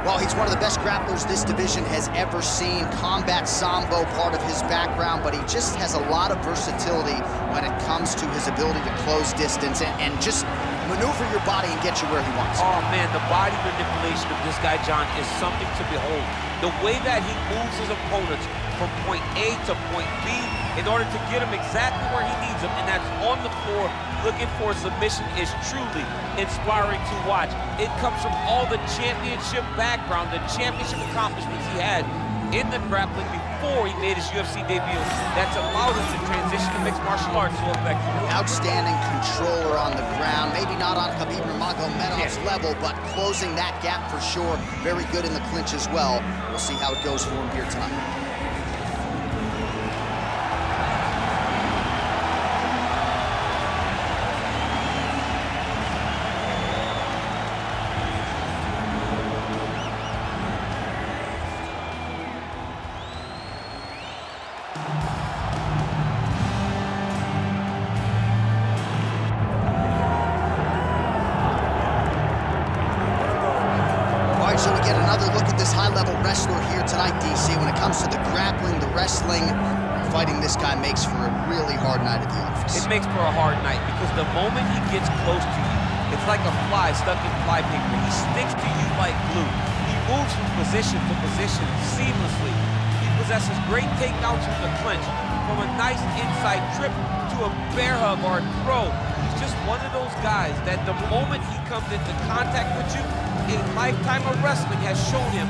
Well, he's one of the best grapplers this division has ever seen. Combat Sambo, part of his background, but he just has a lot of versatility when it comes to his ability to close distance and just maneuver your body and get you where he wants. Oh, man, the body manipulation of this guy, John, is something to behold. The way that he moves his opponents from point A to point B in order to get him exactly where he needs him, and that's on the floor looking for a submission, is truly inspiring to watch. It comes from all the championship background, the championship accomplishments he had in the grappling before he made his UFC debut. That's allowed him to transition to mixed martial arts so effectively. Outstanding controller on the ground, maybe not on Khabib Nurmagomedov's level, but closing that gap for sure. Very good in the clinch as well. We'll see how it goes for him here tonight. So we get another look at this high-level wrestler here tonight, DC. When it comes to the grappling, the wrestling, fighting this guy makes for a really hard night at the office. It makes for a hard night because the moment he gets close to you, it's like a fly stuck in flypaper. He sticks to you like glue. He moves from position to position seamlessly. He possesses great takedowns from the clinch, from a nice inside trip to a bear hug or a throw. He's just one of those guys that the moment he comes into contact with you, a lifetime of wrestling has shown him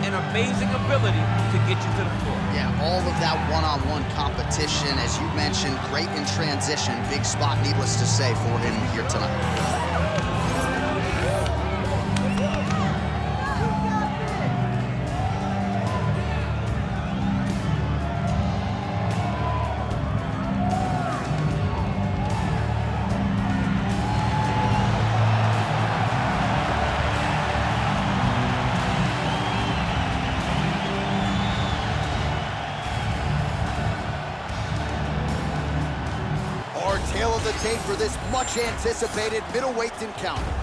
an amazing ability to get you to the floor. Yeah, all of that one-on-one competition, as you mentioned, great in transition. Big spot, needless to say, for him here tonight. Tail of the tape for this much-anticipated middleweight encounter.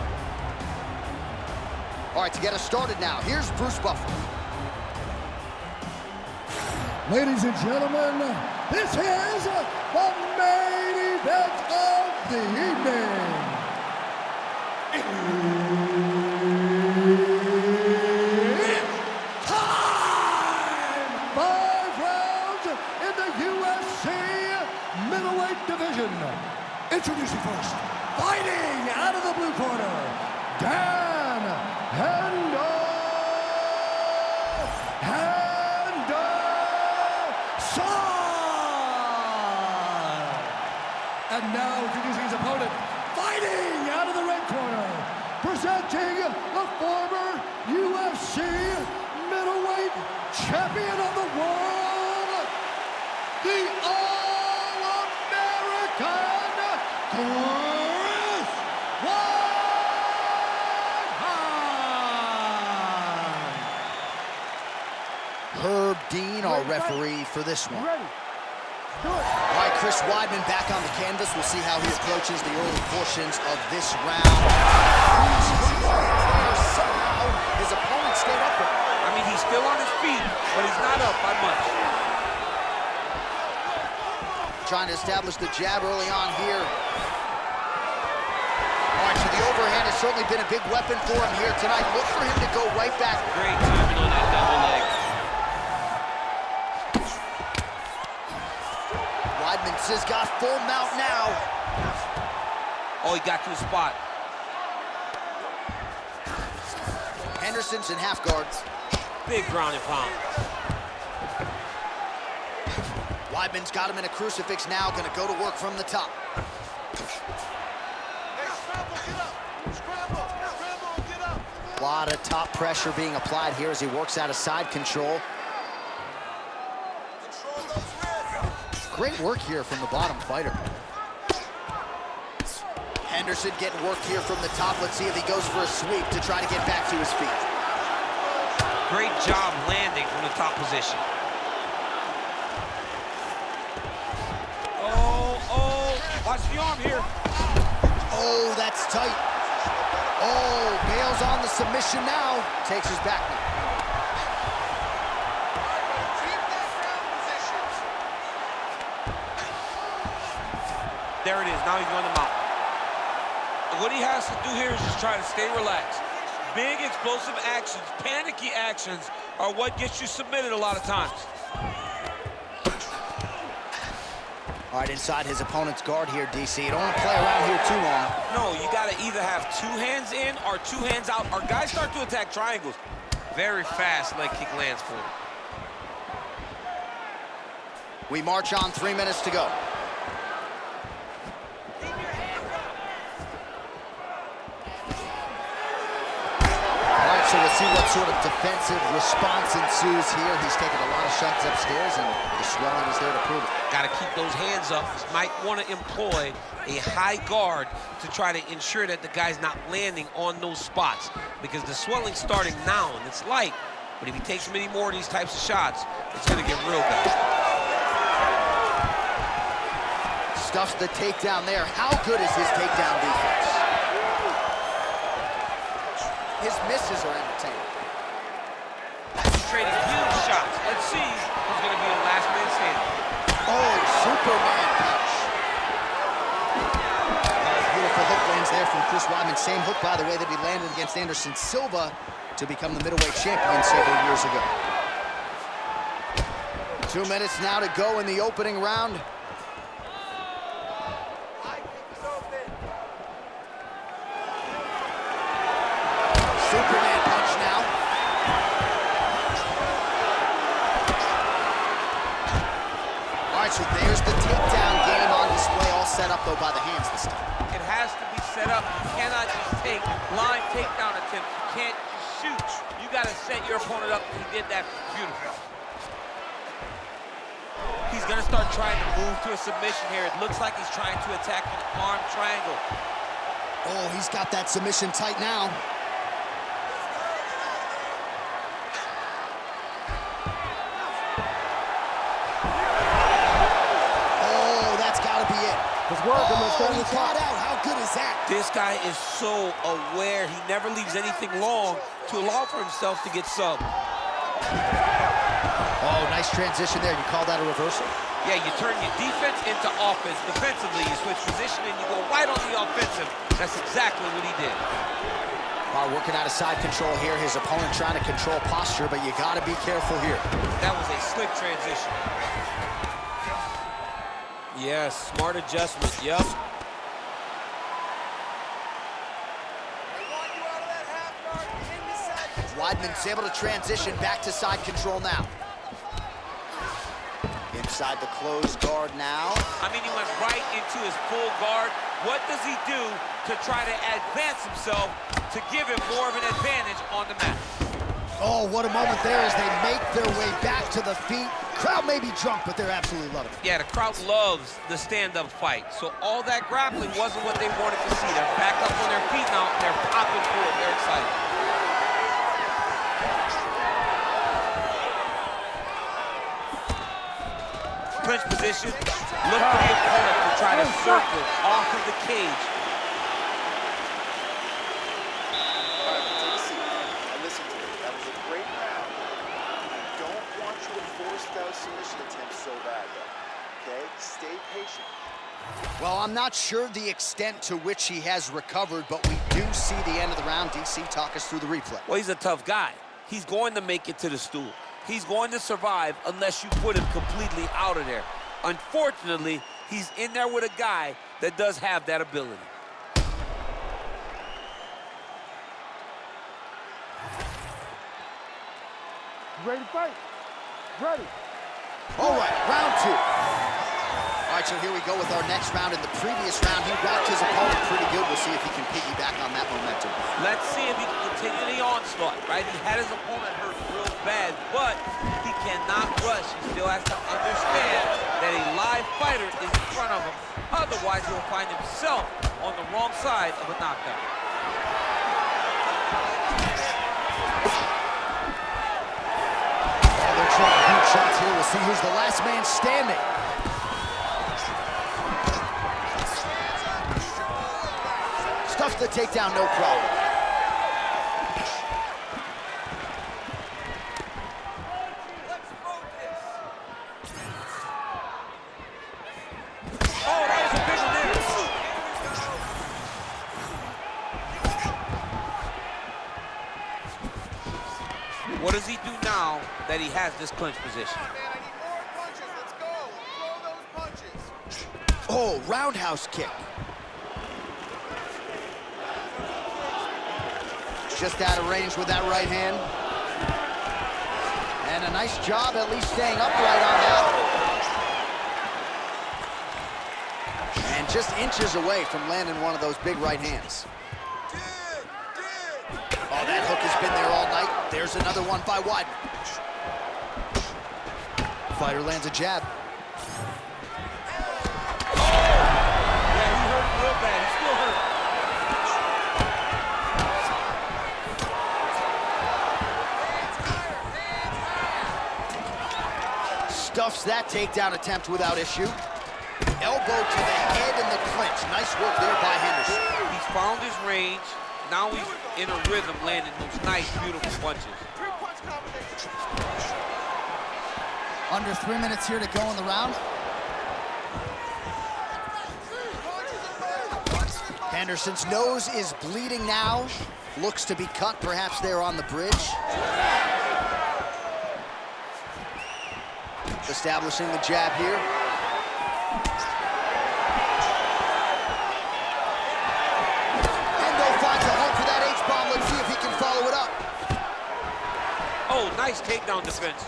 All right, to get us started now, here's Bruce Buffer. Ladies and gentlemen, this is the main event of the evening. It's time! 5 rounds in the UFC middleweight division. Introducing first, fighting out of the blue corner, Dan Henderson. And now introducing his opponent, fighting out of the red corner, presenting the former UFC middleweight champion of the world, the Herb Dean, our referee for this one. All right, Chris Weidman back on the canvas. We'll see how he approaches the early portions of this round. Somehow, his opponent stayed up with him. I mean, he's still on his feet, but he's not up by much. Trying to establish the jab early on here. All right, so the overhand has certainly been a big weapon for him here tonight. Look for him to go right back. Great timing on that double leg. Weidman's got full mount now. Oh, he got to the spot. Henderson's in half guards. Big ground and pound. Weidman's got him in a crucifix now, gonna go to work from the top. A lot of top pressure being applied here as he works out of side control. Great work here from the bottom fighter. Henderson getting worked here from the top. Let's see if he goes for a sweep to try to get back to his feet. Great job landing from the top position. Watch the arm here. Oh, that's tight. Oh, bails Nails on the submission now. Takes his back now. There it is. Now he's going to mount. What he has to do here is just try to stay relaxed. Big, explosive actions, panicky actions are what gets you submitted a lot of times. All right, inside his opponent's guard here, DC. You don't want to play around here too long. No, you got to either have 2 hands in or 2 hands out. Our guys start to attack triangles. Very fast leg kick lands for him. We march on, 3 minutes to go. So we'll see what sort of defensive response ensues here. He's taken a lot of shots upstairs, and the swelling is there to prove it. Got to keep those hands up. Might want to employ a high guard to try to ensure that the guy's not landing on those spots, because the swelling's starting now, and it's light. But if he takes many more of these types of shots, it's going to get real bad. Stuffs the takedown there. How good is his takedown defense? His misses are entertaining. He's trading huge shots. Let's see who's going to be the last man standing. Oh, Superman punch. Beautiful hook lands there from Chris Weidman. Same hook, by the way, that he landed against Anderson Silva to become the middleweight champion several years ago. 2 minutes now to go in the opening round. Superman punch now. All right, so there's the takedown game on display, all set up, though, by the hands this time. It has to be set up. You cannot just take line takedown attempts. You can't just shoot. You got to set your opponent up. He did that beautifully. He's going to start trying to move to a submission here. It looks like he's trying to attack an arm triangle. Oh, he's got that submission tight now. He got out. How good is that? This guy is so aware. He never leaves anything long to allow for himself to get subbed. Oh, nice transition there. You call that a reversal? Yeah, you turn your defense into offense. Defensively, you switch position and you go right on the offensive. That's exactly what he did. Working out of side control here. His opponent trying to control posture, but you got to be careful here. That was a slick transition. Yes, smart adjustment, yep. Weidman's able to transition back to side control now. Inside the closed guard now. I mean, he went right into his full guard. What does he do to try to advance himself to give him more of an advantage on the mat? Oh, what a moment there as they make their way back to the feet. Crowd may be drunk, but they're absolutely loving it. Yeah, the crowd loves the stand-up fight. So all that grappling wasn't what they wanted to see. They're back up on their feet now. They're popping for it. They're excited. Clinch position. Look for the opponent to try to circle off of the cage. Submission attempts so bad, though. Okay, stay patient. Well, I'm not sure the extent to which he has recovered, but we do see the end of the round. DC, talk us through the replay. Well, he's a tough guy. He's going to make it to the stool. He's going to survive unless you put him completely out of there. Unfortunately, he's in there with a guy that does have that ability. Ready to fight? Ready. All right, round 2. All right, so here we go with our next round. In the previous round, he rocked his opponent pretty good. We'll see if he can piggyback on that momentum. Let's see if he can continue the onslaught, right? He had his opponent hurt real bad, but he cannot rush. He still has to understand that a live fighter is in front of him. Otherwise, he'll find himself on the wrong side of a knockdown. They're trying huge shots here. We'll see who's the last man standing. Stuffs the takedown, no problem. What does he do now that he has this clinch position? Come on, man, I need more punches. Let's go. Throw those punches. Oh, roundhouse kick. Just out of range with that right hand. And a nice job at least staying upright on that. And just inches away from landing one of those big right hands. Oh, that hook has been there all night. There's another one by Weidman. Fighter lands a jab. Yeah, he hurt real bad. He's still hurt. Stuffs that takedown attempt without issue. Elbow to the head in the clinch. Nice work there by Henderson. He's found his range. Now he's in a rhythm, landing those nice, beautiful punches. Three-punch combination. Under 3 minutes here to go in the round. Henderson's nose is bleeding now. Looks to be cut, perhaps there on the bridge. Establishing the jab here. Endo finds a home for that H-bomb. Let's see if he can follow it up. Oh, nice takedown defense.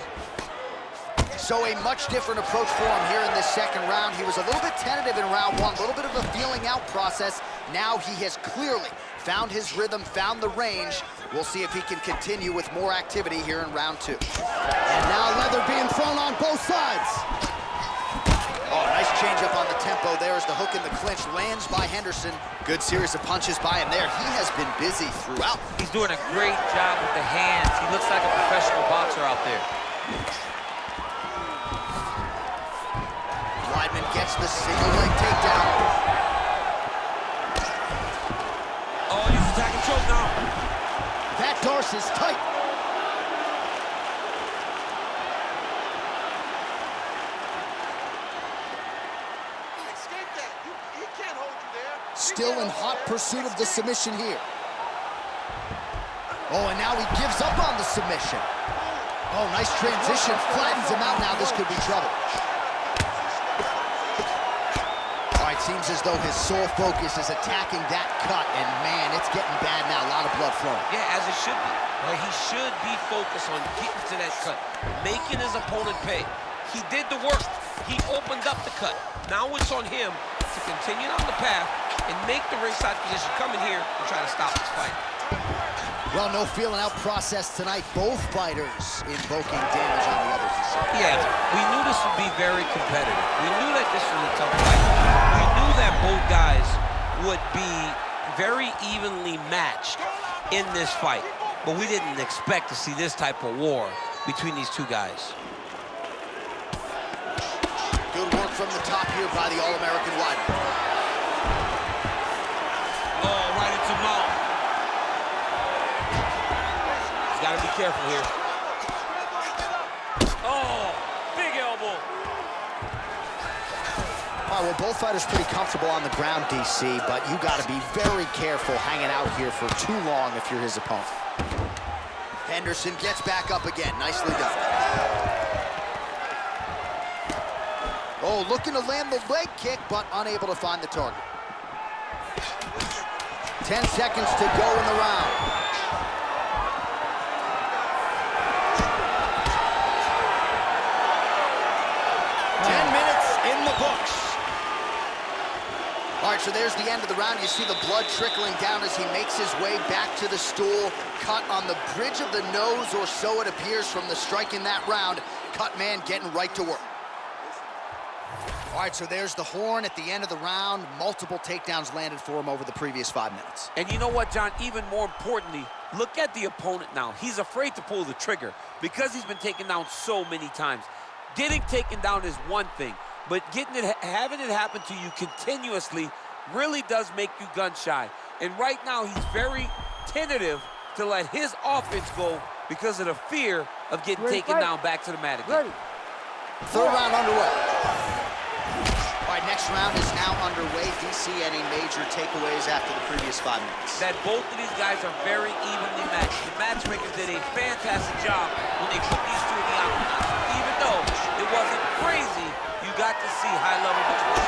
So a much different approach for him here in this second round. He was a little bit tentative in round one, a little bit of a feeling out process. Now he has clearly found his rhythm, found the range. We'll see if he can continue with more activity here in round two. And now leather being thrown on both sides. Oh, nice change up on the tempo. There is the hook in the clinch, lands by Henderson. Good series of punches by him there. He has been busy throughout. He's doing a great job with the hands. He looks like a professional boxer out there. Weidman gets the single leg takedown. Oh, he's attacking choke now. That Darce is tight. Escape that. He can't hold you there. Still in hot pursuit of the submission here. Oh, and now he gives up on the submission. Oh, nice transition. Flattens him out now. This could be trouble. All right, seems as though his sole focus is attacking that cut, and man, it's getting bad now. A lot of blood flowing. Yeah, as it should be. Right? He should be focused on getting to that cut, making his opponent pay. He did the work. He opened up the cut. Now it's on him to continue on the path and make the ringside position, come in here and try to stop this fight. Well, no feeling out process tonight. Both fighters invoking damage on the other's side. Yeah, we knew this would be very competitive. We knew that this was a tough fight. We knew that both guys would be very evenly matched in this fight, but we didn't expect to see this type of war between these two guys. Good work from the top here by the All-American Weidman. Oh, right into mouth. He's got to be careful here. Oh, big elbow. All right, well, both fighters pretty comfortable on the ground, DC, but you got to be very careful hanging out here for too long if you're his opponent. Henderson gets back up again. Nicely done. Oh, looking to land the leg kick, but unable to find the target. 10 seconds to go in the round. In the books. All right, so there's the end of the round. You see the blood trickling down as he makes his way back to the stool. Cut on the bridge of the nose, or so it appears from the strike in that round. Cut man getting right to work. All right, so there's the horn at the end of the round. Multiple takedowns landed for him over the previous 5 minutes. And you know what, John? Even more importantly, look at the opponent now. He's afraid to pull the trigger because he's been taken down so many times. Getting taken down is one thing, but having it happen to you continuously really does make you gun shy. And right now, he's very tentative to let his offense go because of the fear of getting taken down back to the mat again. Third round underway. All right, next round is now underway. DC, any major takeaways after the previous 5 minutes? That both of these guys are very evenly matched. The matchmakers did did a fantastic job when they put these two in the octagon. Even though it wasn't crazy, you got to see high level between.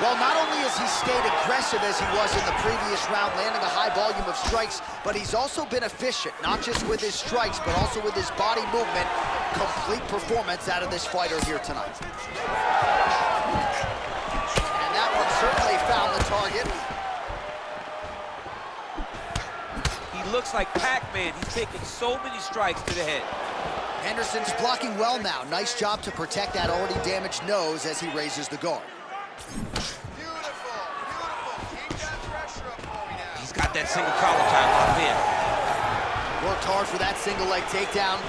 Well, not only has he stayed aggressive as he was in the previous round, landing a high volume of strikes, but he's also been efficient, not just with his strikes, but also with his body movement. Complete performance out of this fighter here tonight. And that one certainly found the target. He looks like Pac-Man. He's taking so many strikes to the head. Henderson's blocking well now. Nice job to protect that already damaged nose as he raises the guard. He's got that single collar tie locked in. Worked hard for that single leg takedown.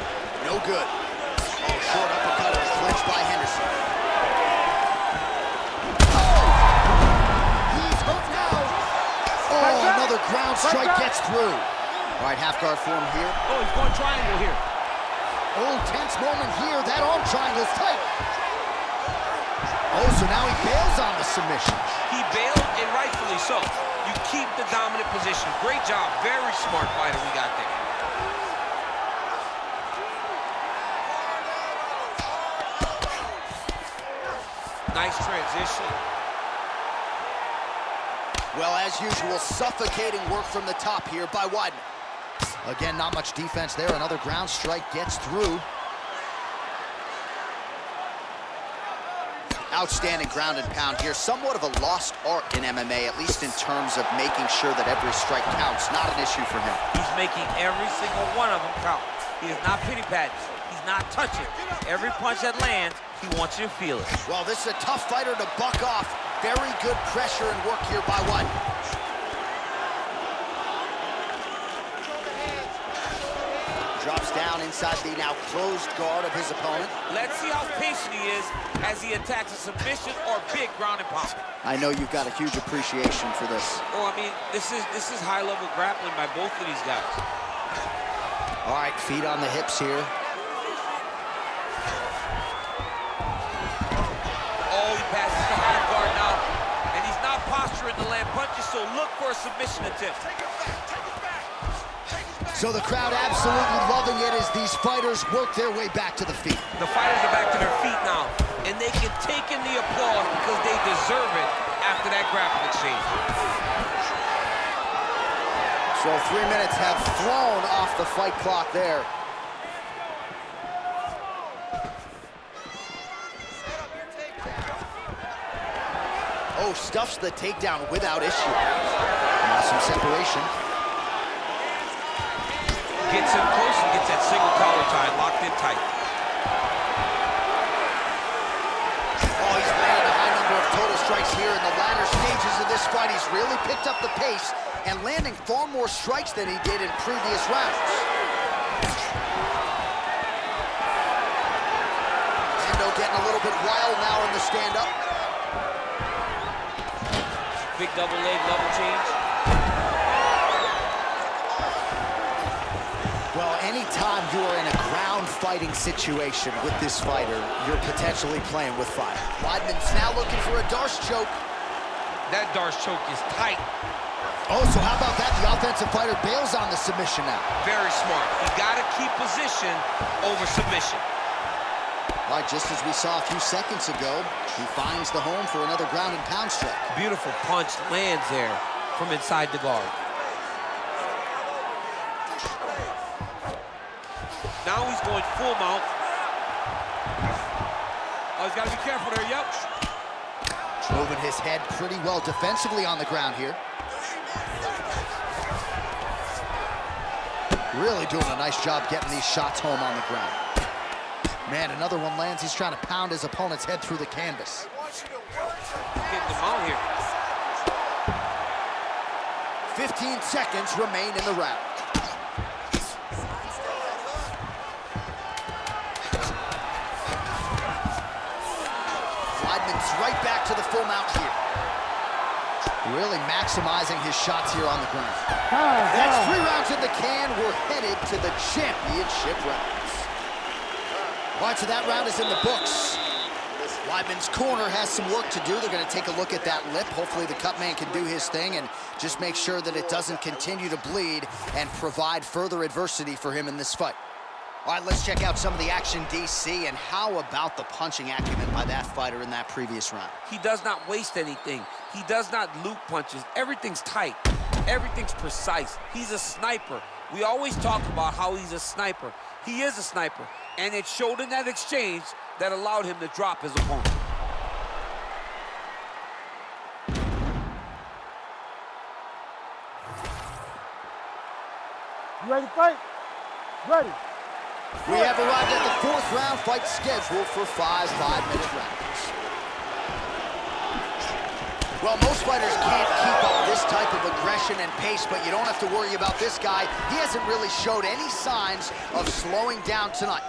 No good. Oh, short uppercut was clinched by Henderson. Oh! He's hurt now. Oh, another ground strike gets through. All right, half guard form here. Oh, he's going triangle here. Oh, tense moment here. That arm triangle's tight. Oh, so now he bails on the submission. He bailed, and rightfully so. You keep the dominant position. Great job. Very smart fighter we got there. Nice transition. Well, as usual, suffocating work from the top here by Weidman. Again, not much defense there. Another ground strike gets through. Outstanding ground and pound here. Somewhat of a lost art in MMA, at least in terms of making sure that every strike counts. Not an issue for him. He's making every single one of them count. He is not pity-patting. He's not touching. Every punch that lands, he wants you to feel it. Well, this is a tough fighter to buck off. Very good pressure and work here by Weidman. Drops down inside the now closed guard of his opponent. Let's see how patient he is as he attacks a submission or big ground and pound. I know you've got a huge appreciation for this. Oh, I mean, this is high-level grappling by both of these guys. All right, feet on the hips here. Oh, he passes the high guard now, and he's not posturing to land punches, so look for a submission attempt. So the crowd absolutely loving it as these fighters work their way back to the feet. The fighters are back to their feet now, and they can take in the applause because they deserve it after that grappling exchange. So 3 minutes have flown off the fight clock there. Oh, stuffs the takedown without issue. Now some separation. Gets him close and gets that single collar tie locked in tight. Oh, he's landed a high number of total strikes here in the latter stages of this fight. He's really picked up the pace and landing far more strikes than he did in previous rounds. Endo getting a little bit wild now in the stand-up. Big double leg, double change. Well, anytime you are in a ground fighting situation with this fighter, you're potentially playing with fire. Weidman's now looking for a Darce choke. That Darce choke is tight. Oh, so how about that? The offensive fighter bails on the submission now. Very smart. You gotta keep position over submission. All right, just as we saw a few seconds ago, he finds the home for another ground and pound strike. Beautiful punch lands there from inside the guard. Now he's going full mount. Oh, he's got to be careful there, yep. Moving his head pretty well defensively on the ground here. Really doing a nice job getting these shots home on the ground. Man, another one lands. He's trying to pound his opponent's head through the canvas. Getting the mount here. 15 seconds remain in the round. Weidman's right back to the full mount here. Really maximizing his shots here on the ground. That's 3 rounds in the can. We're headed to the championship rounds. All right, so that round is in the books. Weidman's corner has some work to do. They're going to take a look at that lip. Hopefully the cut man can do his thing and just make sure that it doesn't continue to bleed and provide further adversity for him in this fight. All right, let's check out some of the action, DC, and how about the punching acumen by that fighter in that previous round? He does not waste anything. He does not loop punches. Everything's tight. Everything's precise. He's a sniper. We always talk about how he's a sniper. He is a sniper, and it showed in that exchange that allowed him to drop his opponent. You ready to fight? Ready. We have arrived at the 4th round, fight scheduled for 5 5-minute rounds. Well, most fighters can't keep up this type of aggression and pace, but you don't have to worry about this guy. He hasn't really showed any signs of slowing down tonight.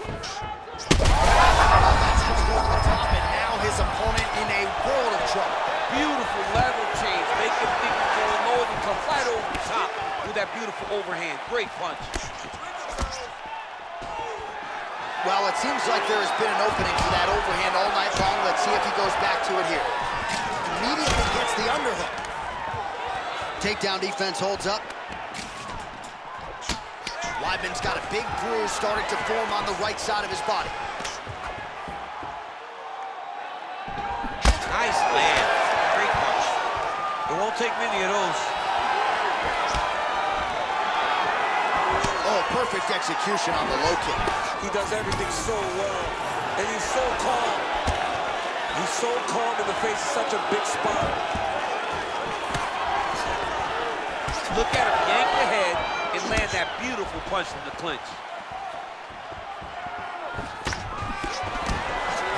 And now his opponent in a world of trouble. Beautiful level change. Make him think he's going low and come right over the top with that beautiful overhand. Great punch. Well, it seems like there has been an opening for that overhand all night long. Let's see if he goes back to it here. Immediately gets the underhook. Takedown defense holds up. Weidman's got a big bruise starting to form on the right side of his body. Nice land. Great punch. It won't take many of those. Oh, perfect execution on the low kick. He does everything so well, and he's so calm. He's so calm in the face of such a big spot. Look at him yank the head and land that beautiful punch from the clinch.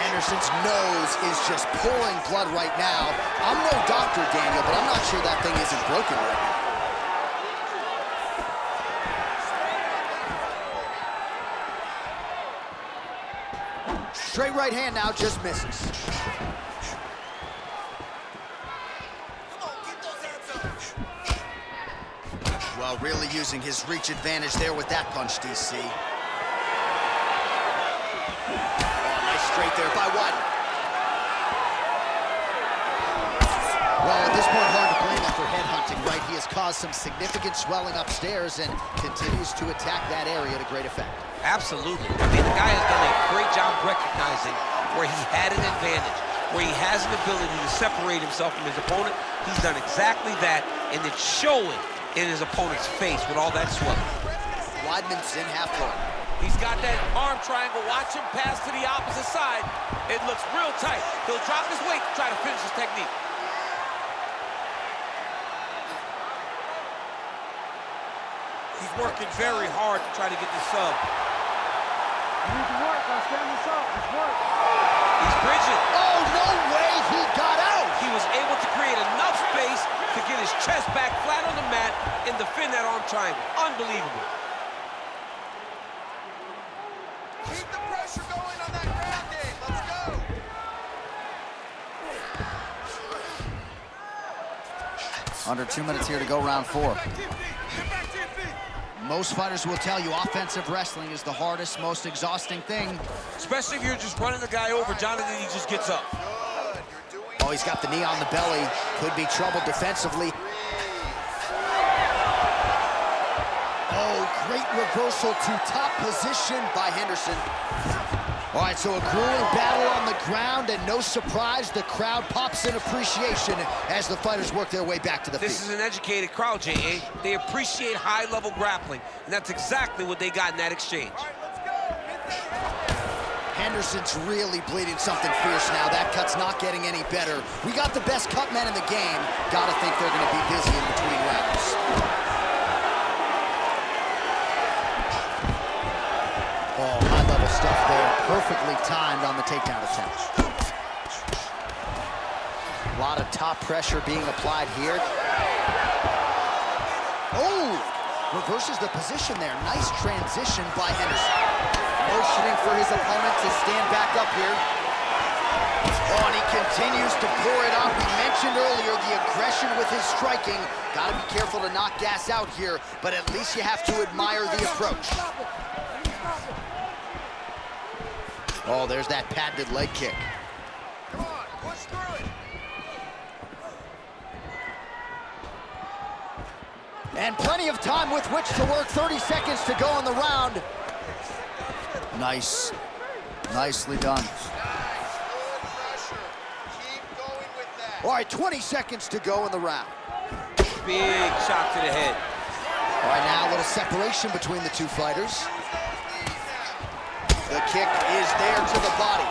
Henderson's nose is just pouring blood right now. I'm no doctor, Daniel, but I'm not sure that thing isn't broken right now. Straight right hand now, just misses. Well, really using his reach advantage there with that punch, DC. Oh, nice straight there by Weidman. Well, at this point, hard to blame him for headhunting, right? He has caused some significant swelling upstairs and continues to attack that area to great effect. Absolutely. I mean, the guy has done a great job recognizing where he had an advantage, where he has an ability to separate himself from his opponent. He's done exactly that, and it's showing in his opponent's face with all that swelling. Weidman's in half guard. He's got that arm triangle. Watch him pass to the opposite side. It looks real tight. He'll drop his weight to try to finish his technique. He's working very hard to try to get the sub. You need to work. I'll stand this up. It's work. He's bridging. Oh, no way he got out! He was able to create enough space to get his chest back flat on the mat and defend that arm triangle. Unbelievable. Keep the pressure going on that ground game. Let's go. Under 2 minutes here to go, round 4. Most fighters will tell you offensive wrestling is the hardest, most exhausting thing. Especially if you're just running the guy over, Jonathan, he just gets up. Oh, he's got the knee on the belly. Could be trouble defensively. Oh, great reversal to top position by Henderson. All right, so a grueling battle on the ground, and no surprise, the crowd pops in appreciation as the fighters work their way back to the This feet. is an educated crowd, J.A. They appreciate high-level grappling, and that's exactly what they got in that exchange. Henderson's really bleeding something fierce now. That cut's not getting any better. We got the best cut men in the game. Gotta think they're gonna be busy in between rounds. Oh, high-level stuff there. Perfectly timed on the takedown attempt. A lot of top pressure being applied here. Oh! Reverses the position there. Nice transition by Henderson. Motioning for his opponent to stand back up here. Oh, and he continues to pour it on. We mentioned earlier the aggression with his striking. Got to be careful to not gas out here, but at least you have to admire the approach. Oh, there's that patented leg kick. Come on, push through it. And plenty of time with which to work. 30 seconds to go in the round. Nice. Nicely done. Nice, good pressure. Keep going with that. All right, 20 seconds to go in the round. Big shot to the head. All right, now a little separation between the two fighters. The kick is there to the body.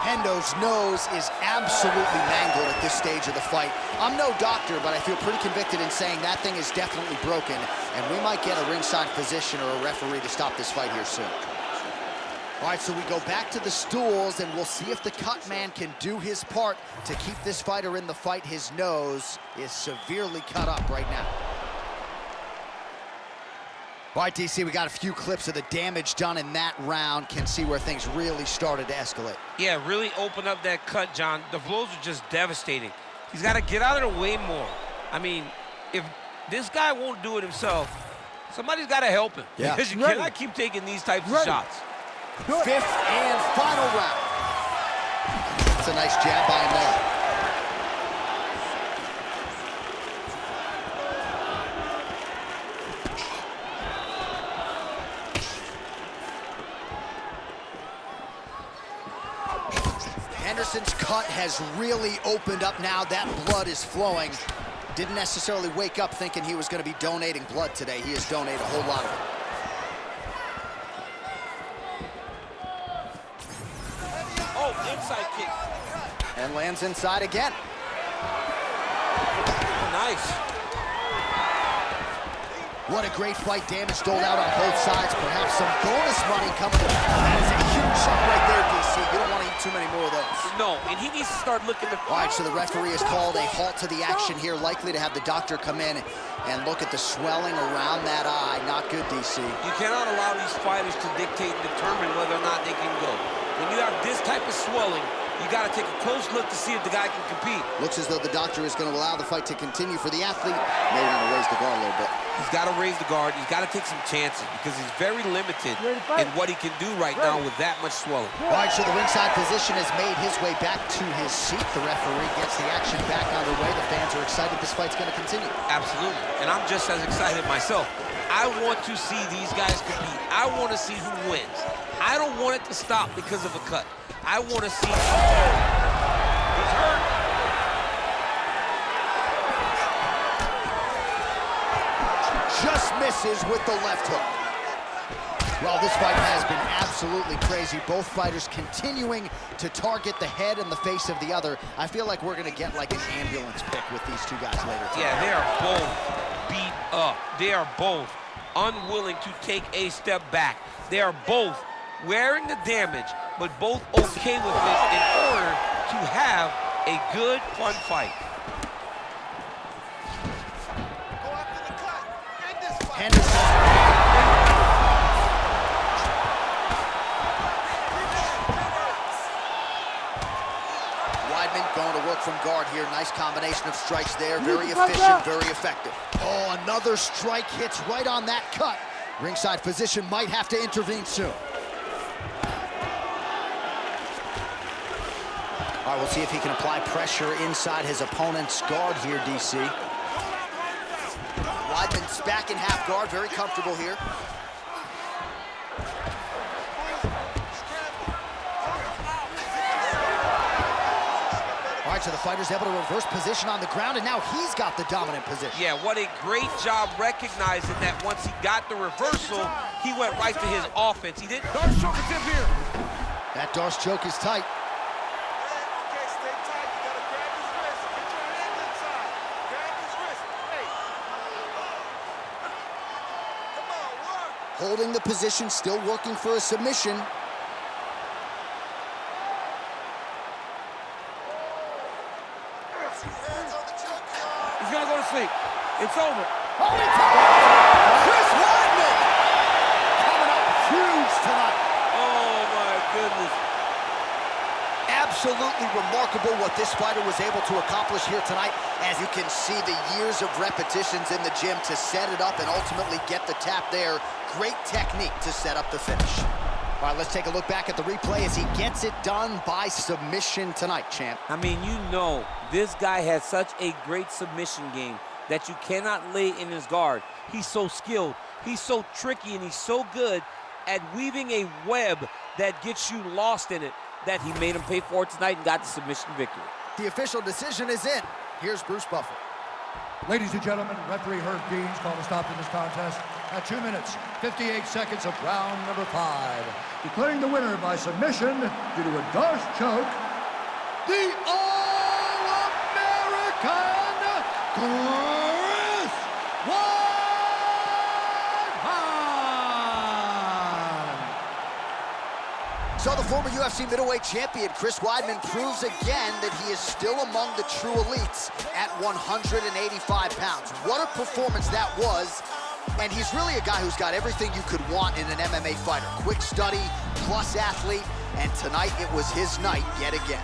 Hendo's nose is absolutely mangled at this stage of the fight. I'm no doctor, but I feel pretty convicted in saying that thing is definitely broken, and we might get a ringside physician or a referee to stop this fight here soon. All right, so we go back to the stools, and we'll see if the cut man can do his part to keep this fighter in the fight. His nose is severely cut up right now. All right, DC, we got a few clips of the damage done in that round. Can see where things really started to escalate. Yeah, really open up that cut, John. The blows are just devastating. He's got to get out of the way more. I mean, if this guy won't do it himself, somebody's got to help him. Yeah. Because you cannot keep taking these types of shots. Fifth and final round. That's a nice jab by him there. Henderson's cut has really opened up now. That blood is flowing. Didn't necessarily wake up thinking he was going to be donating blood today. He has donated a whole lot of it. Oh, inside kick. And lands inside again. Nice. What a great fight. Damage doled out on both sides. Perhaps some bonus money coming. That is a huge shot right there, DC. You don't want to eat too many more of those. No, and he needs to start looking to... All right, so the referee has called a halt to the action here, likely to have the doctor come in and look at the swelling around that eye. Not good, DC. You cannot allow these fighters to dictate and determine whether or not they can go. When you have this type of swelling, you got to take a close look to see if the guy can compete. Looks as though the doctor is going to allow the fight to continue for the athlete. Maybe going to raise the guard a little bit. He's got to raise the guard. He's got to take some chances because he's very limited in what he can do right now with that much swelling. All right, so the ringside physician has made his way back to his seat. The referee gets the action back underway. The fans are excited this fight's going to continue. Absolutely, and I'm just as excited myself. I want to see these guys compete. I want to see who wins. I don't want it to stop because of a cut. I want to see... He's hurt. Just misses with the left hook. Well, this fight has been absolutely crazy. Both fighters continuing to target the head and the face of the other. I feel like we're going to get like an ambulance pick with these two guys later today. Yeah, they are both beat up. They are both unwilling to take a step back. They are both wearing the damage, but both okay with it in order to have a good, fun fight. Go after the cut. End this fight. Henderson. Weidman going to work from guard here. Nice combination of strikes there. Very efficient, very effective. Oh, another strike hits right on that cut. Ringside physician might have to intervene soon. All right, we'll see if he can apply pressure inside his opponent's guard here, DC. Weidman's back in half guard, very comfortable here. All right, so the fighter's able to reverse position on the ground, and now he's got the dominant position. Yeah, what a great job recognizing that once he got the reversal, he went right to his offense. He didn't... Darce choke is in here. That Darce choke is tight. Okay, stay tight. You gotta grab his wrist. Get your hand inside. Grab his wrist. Hey. Come on, work. Holding the position, still working for a submission. Hands on the choke zone. He's gonna go to sleep. It's over. Chris Weidman coming up huge tonight. Oh, my goodness. Absolutely remarkable what this fighter was able to accomplish here tonight. As you can see, the years of repetitions in the gym to set it up and ultimately get the tap there. Great technique to set up the finish. All right, let's take a look back at the replay as he gets it done by submission tonight, champ. I mean, you know, this guy has such a great submission game that you cannot lay in his guard. He's so skilled, he's so tricky, and he's so good at weaving a web that gets you lost in it that he made him pay for it tonight and got the submission victory. The official decision is in. Here's Bruce Buffer. Ladies and gentlemen, referee Herb Deans called a stop to this contest at 2 minutes, 58 seconds of round number 5. Declaring the winner by submission due to a Darce choke, the All-American Chris Weidman! So the former UFC middleweight champion, Chris Weidman, proves again that he is still among the true elites at 185 pounds. What a performance that was. And he's really a guy who's got everything you could want in an MMA fighter. Quick study, plus athlete, and tonight it was his night yet again.